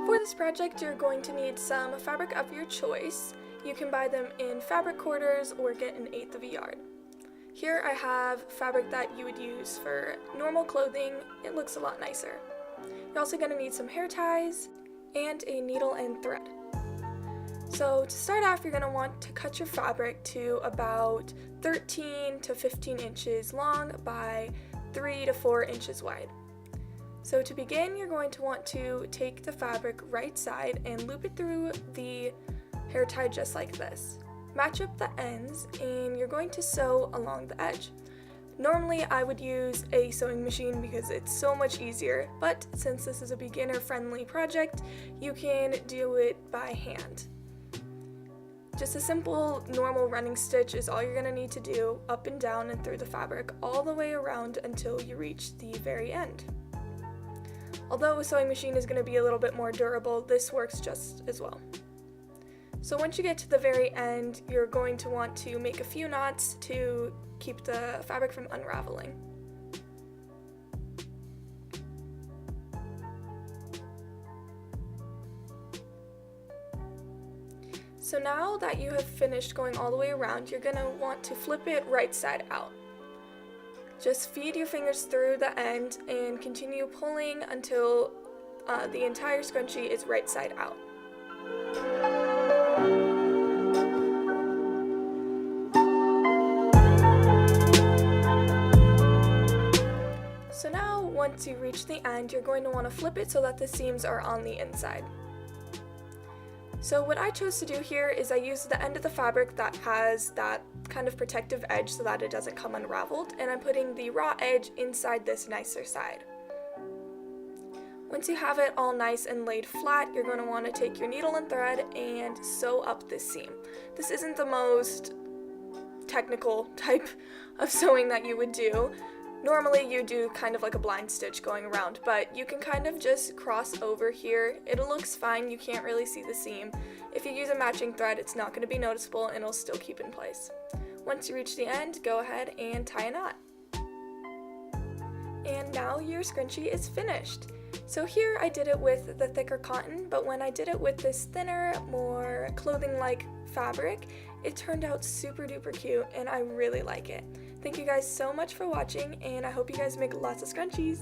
For this project, you're going to need some fabric of your choice. You can buy them in fabric quarters or get an eighth of a yard. Here I have fabric that you would use for normal clothing. It looks a lot nicer. You're also going to need some hair ties and a needle and thread. So to start off, you're going to want to cut your fabric to about 13 to 15 inches long by 3 to 4 inches wide. So to begin, you're going to want to take the fabric right side and loop it through the hair tie just like this. Match up the ends and you're going to sew along the edge. Normally I would use a sewing machine because it's so much easier, but since this is a beginner-friendly project, you can do it by hand. Just a simple normal running stitch is all you're going to need to do, up and down and through the fabric all the way around until you reach the very end. Although a sewing machine is going to be a little bit more durable, this works just as well. So once you get to the very end, you're going to want to make a few knots to keep the fabric from unraveling. So now that you have finished going all the way around, you're going to want to flip it right side out. Just feed your fingers through the end and continue pulling until the entire scrunchie is right side out. So now, once you reach the end, you're going to want to flip it so that the seams are on the inside. So what I chose to do here is I used the end of the fabric that has that kind of protective edge so that it doesn't come unraveled, and I'm putting the raw edge inside this nicer side. Once you have it all nice and laid flat, you're going to want to take your needle and thread and sew up this seam. This isn't the most technical type of sewing that you would do. Normally you do kind of like a blind stitch going around, but you can kind of just cross over here. It looks fine, you can't really see the seam. If you use a matching thread, it's not going to be noticeable and it'll still keep in place. Once you reach the end, go ahead and tie a knot. And now your scrunchie is finished. So here I did it with the thicker cotton, but when I did it with this thinner, more clothing-like fabric, it turned out super duper cute and I really like it. Thank you guys so much for watching, and I hope you guys make lots of scrunchies!